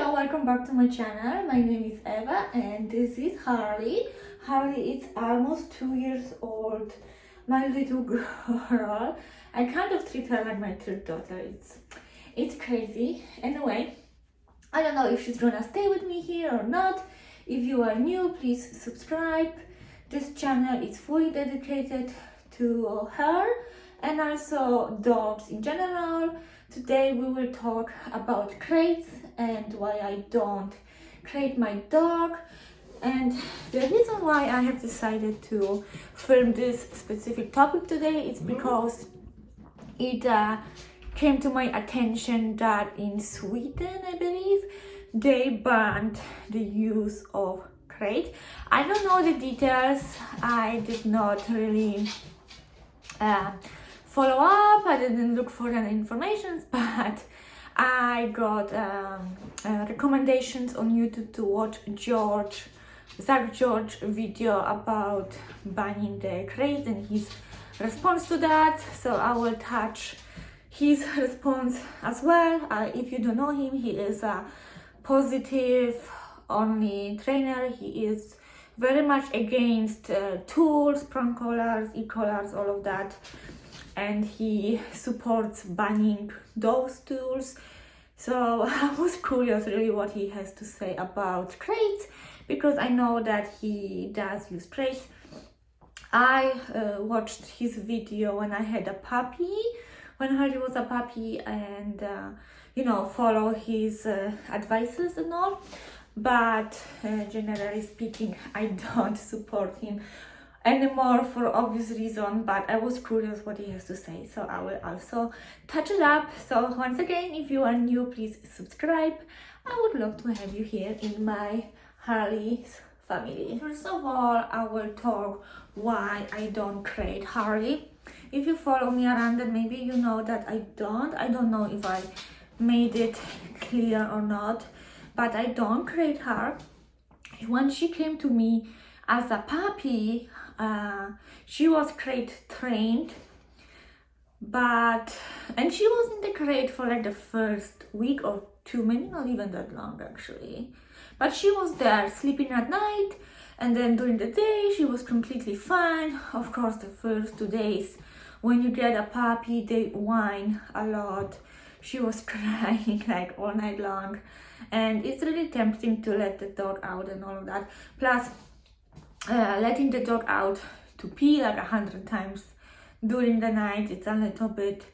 Hello, welcome back to my channel. My name is Eva and this is Harley. Harley is almost 2 years old, my little girl. I kind of treat her like my third daughter. It's crazy. Anyway, I don't know if she's gonna stay with me here or not. If you are new, please subscribe. This channel is fully dedicated to her and also dogs in general. Today we will talk about crates and why I don't crate my dog. And the reason why I have decided to film this specific topic today is because it came to my attention that in Sweden, I believe, they banned the use of crate. I don't know the details. I did not really follow up. I didn't look for any information, but I got recommendations on YouTube to watch Zach George video about banning the crates and his response to that. So I will touch his response as well. If you don't know him, he is a positive only trainer. He is very much against tools, prank collars, e-collars, all of that, and he supports banning those tools. So I was curious really what he has to say about crates, because I know that he does use crates. I watched his video when I had a puppy, when Harry was a puppy, and follow his advices and all. But generally speaking, I don't support him anymore for obvious reason, but I was curious what he has to say, so I will also touch it up. So once again, if you are new, please subscribe. I would love to have you here in my Harley's family. First of all, I will talk why I don't crate Harley. If you follow me around, then maybe you know that I don't know if I made it clear or not, but I don't crate her. When she came to me as a puppy, she was crate trained, and she was in the crate for like the first week or two, maybe not even that long actually. But she was there sleeping at night, and then during the day she was completely fine. Of course, the first 2 days when you get a puppy, they whine a lot. She was crying like all night long, and it's really tempting to let the dog out and all of that. Plus, letting the dog out to pee like 100 times during the night, it's a little bit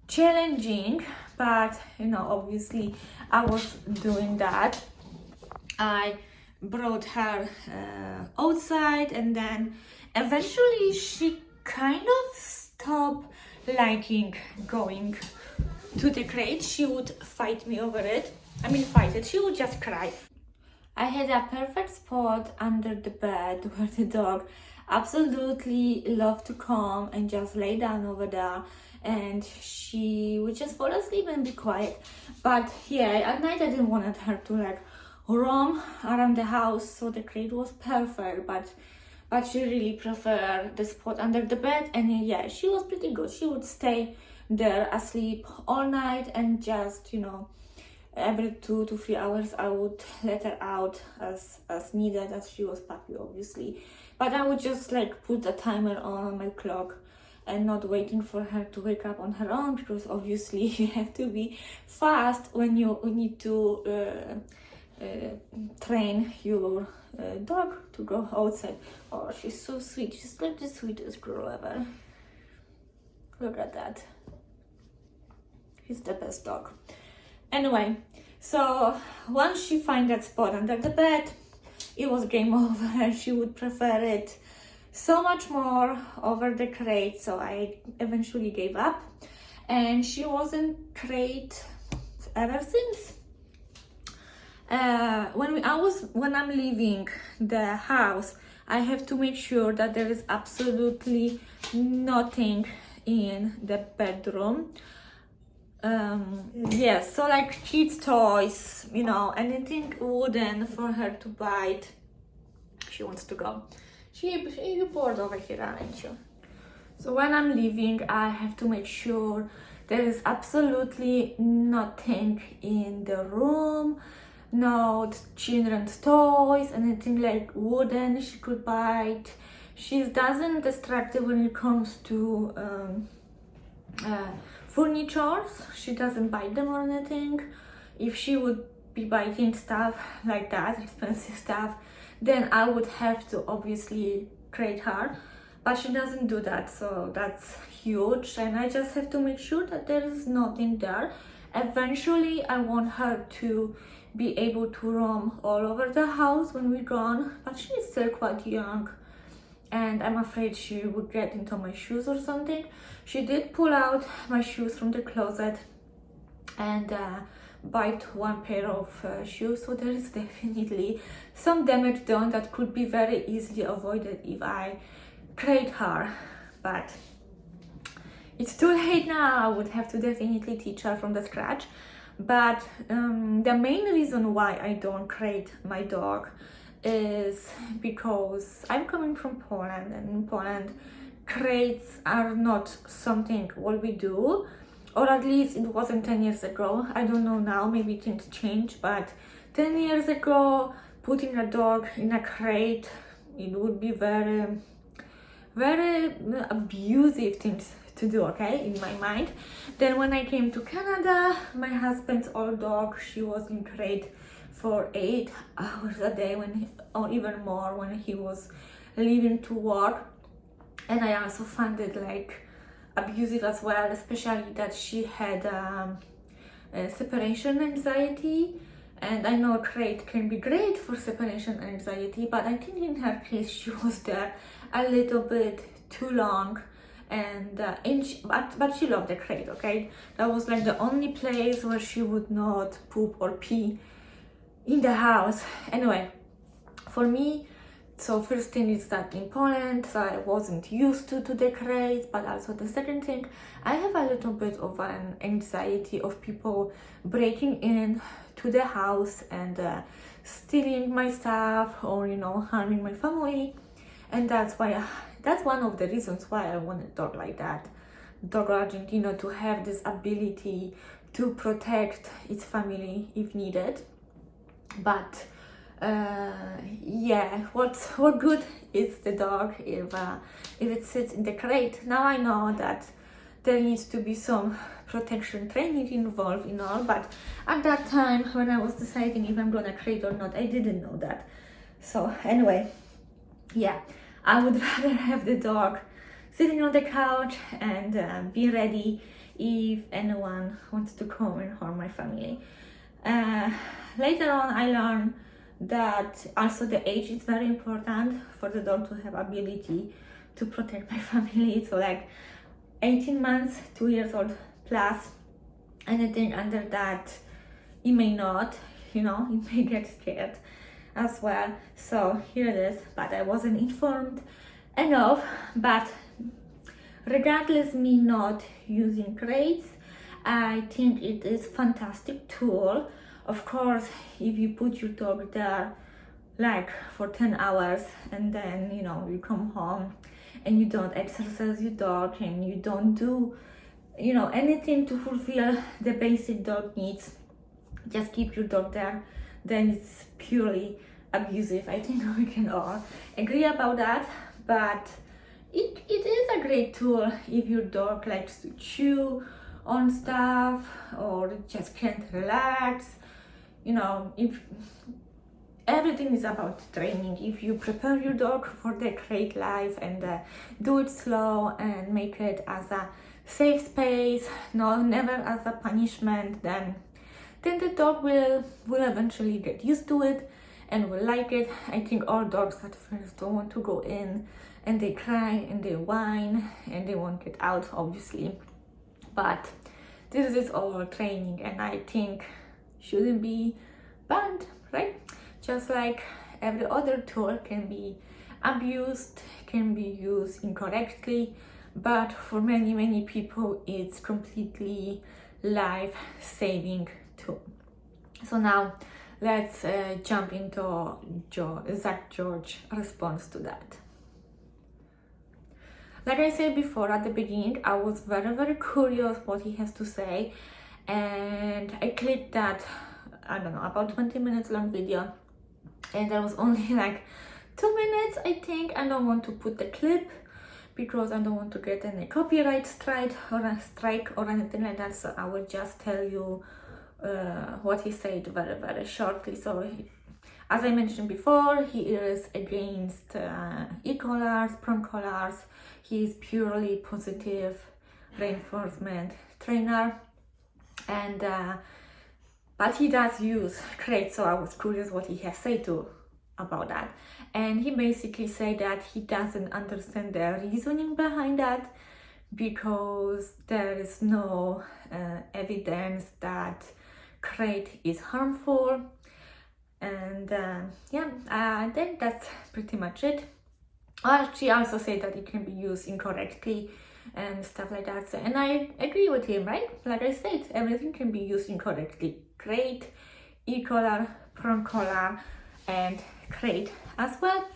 challenging, but obviously I was doing that. I brought her outside, and then eventually she kind of stopped liking going to the crate. She would fight me over it. She would just cry. I had a perfect spot under the bed where the dog absolutely loved to come and just lay down over there, and she would just fall asleep and be quiet. But yeah, at night I didn't want her to roam around the house, so the crate was perfect, but she really preferred the spot under the bed. And yeah, she was pretty good. She would stay there asleep all night, and just every 2 to 3 hours I would let her out as needed, as she was puppy obviously. But I would just put a timer on my clock and not waiting for her to wake up on her own, because obviously you have to be fast when you need to train your dog to go outside. Oh, she's so sweet. She's like the sweetest girl ever. Look at that. He's the best dog. Anyway, so once she find that spot under the bed, it was game over. She would prefer it so much more over the crate, so I eventually gave up, and she wasn't crate ever since. When I'm leaving the house, I have to make sure that there is absolutely nothing in the bedroom. Yes, so kids' toys, anything wooden for her to bite. She wants to go. You're bored over here, aren't you? So when I'm leaving, I have to make sure there is absolutely nothing in the room. no children's toys, anything like wooden she could bite. She doesn't distract when it comes to furnitures. She doesn't bite them or anything. If she would be biting stuff like that, expensive stuff, then I would have to obviously crate her, but she doesn't do that, so that's huge. And I just have to make sure that there is nothing there. Eventually I want her to be able to roam all over the house when we're gone, but she's still quite young and I'm afraid she would get into my shoes or something. She did pull out my shoes from the closet and bite one pair of shoes, so there is definitely some damage done that could be very easily avoided if I crate her, but it's too late now. I would have to definitely teach her from the scratch. But the main reason why I don't crate my dog is because I'm coming from Poland, and in Poland crates are not something what we do, or at least it wasn't 10 years ago. I don't know now, maybe things change, but 10 years ago putting a dog in a crate, it would be very abusive things to do, okay, in my mind. Then when I came to Canada, my husband's old dog, she was in crate for 8 hours a day, or even more when he was leaving to work. And I also found it like abusive as well, especially that she had separation anxiety. And I know crate can be great for separation anxiety, but I think in her case she was there a little bit too long, and but she loved the crate, okay? That was like the only place where she would not poop or pee in the house. Anyway, for me, so first thing is that in Poland I wasn't used to the crates, but also the second thing, I have a little bit of an anxiety of people breaking in to the house and stealing my stuff, or harming my family. And that's one of the reasons why I want a dog like that, Dogo Argentino, to have this ability to protect its family if needed. But yeah, what good is the dog if it sits in the crate? Now I know that there needs to be some protection training involved in all, but at that time when I was deciding if I'm gonna crate or not, I didn't know that. So anyway, yeah, I would rather have the dog sitting on the couch and be ready if anyone wants to come and harm my family. Later on I learned that also the age is very important for the dog to have ability to protect my family. So like 18 months, 2 years old plus, anything under that, it may not, it may get scared as well. So here it is, but I wasn't informed enough. But regardless me not using crates, I think it is fantastic tool. Of course, if you put your dog there like for 10 hours and then you come home and you don't exercise your dog and you don't do anything to fulfill the basic dog needs, just keep your dog there, then it's purely abusive. I think we can all agree about that. But it is a great tool if your dog likes to chew on stuff or just can't relax. If everything is about training, if you prepare your dog for the crate life and do it slow and make it as a safe space, never as a punishment, then the dog will eventually get used to it and will like it. I think all dogs at first don't want to go in, and they cry and they whine and they won't get out, obviously. But this is all training, and I think shouldn't be banned, right? Just like every other tool can be abused, can be used incorrectly, but for many people it's completely life-saving tool. So now let's jump into Zach George's response to that. Like I said before at the beginning, I was very curious what he has to say, and I clicked that I don't know, about 20 minutes long video, and there was only like 2 minutes, I think. I don't want to put the clip because I don't want to get any copyright strike or anything like that, so I will just tell you what he said very, very shortly. So as I mentioned before, he is against e-collars, prong collars. He is purely positive reinforcement trainer, and but he does use crates, so I was curious what he has said to about that. And he basically said that he doesn't understand the reasoning behind that, because there is no evidence that crate is harmful. And yeah, I think that's pretty much it. She also said that it can be used incorrectly and stuff like that. So, and I agree with him, right? Like I said, everything can be used incorrectly. Crate, e-collar, prong collar, and crate as well.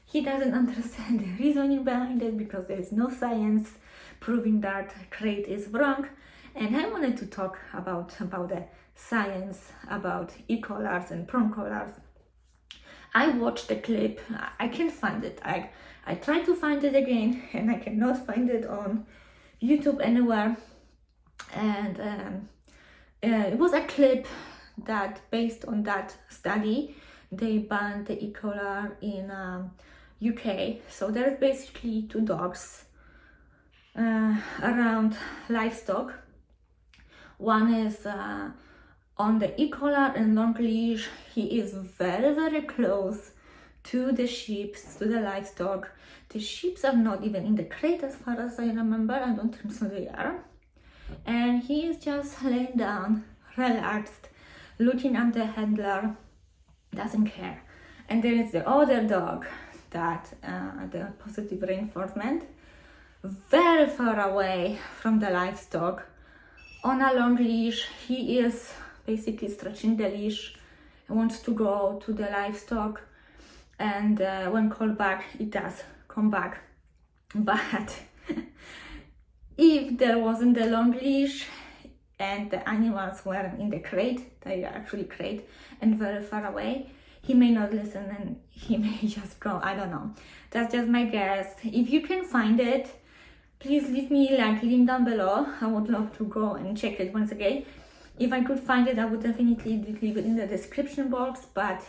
He doesn't understand the reasoning behind it because there is no science proving that crate is wrong. And I wanted to talk about the science about e-collars and prong collars. I watched the clip. I can't find it. I tried to find it again and I cannot find it on YouTube anywhere. And it was a clip that, based on that study, they banned the e-collar in UK. So there's basically two dogs around livestock. One is on the e-collar and long leash. He is very, very close to the sheep, to the livestock. The sheep are not even in the crate as far as I remember. I don't think so they are. And he is just laying down, relaxed, looking at the handler, doesn't care. And there is the other dog that the positive reinforcement, very far away from the livestock, on a long leash. He is basically stretching the leash and wants to go to the livestock, and when called back, it does come back. But if there wasn't the long leash and the animals were in the crate, they are actually crate and very far away, he may not listen and he may just go. I don't know. That's just my guess. If you can find it, please leave me like link down below. I would love to go and check it once again. If I could find it, I would definitely leave it in the description box, but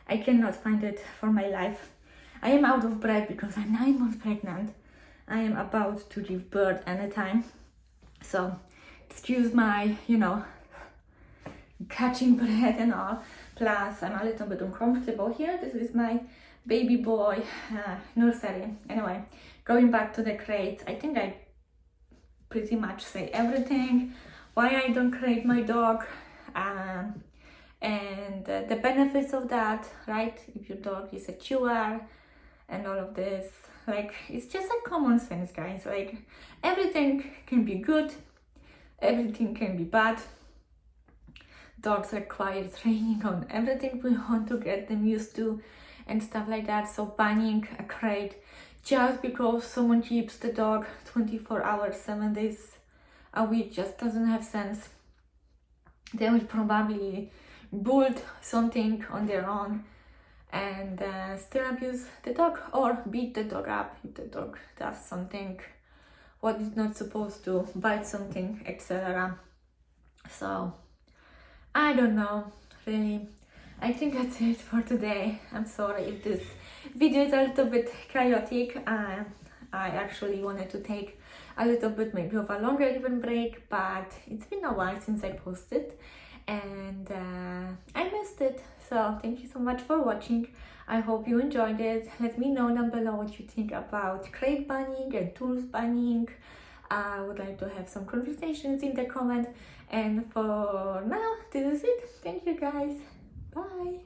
I cannot find it for my life. I am out of breath because I'm 9 months pregnant. I am about to give birth anytime. So excuse my, catching breath and all. Plus, I'm a little bit uncomfortable here. This is my baby boy nursery. Anyway, going back to the crates, I think I pretty much say everything. Why I don't crate my dog, and the benefits of that, right? If your dog is a chewer and all of this, like, it's just a common sense, guys. Like, everything can be good, everything can be bad. Dogs require training on everything we want to get them used to and stuff like that. So banning a crate just because someone keeps the dog 24 hours, 7 days a week just doesn't have sense. They will probably build something on their own and still abuse the dog or beat the dog up if the dog does something what is not supposed to, bite something, etc. So I don't know, really. I think that's it for today. I'm sorry if this video is a little bit chaotic. I actually wanted to take a little bit maybe of a longer even break, but it's been a while since I posted and I missed it. So thank you so much for watching. I hope you enjoyed it. Let me know down below what you think about crate banning and tools banning. I would like to have some conversations in the comment. And for now, this is it. Thank you guys. Bye.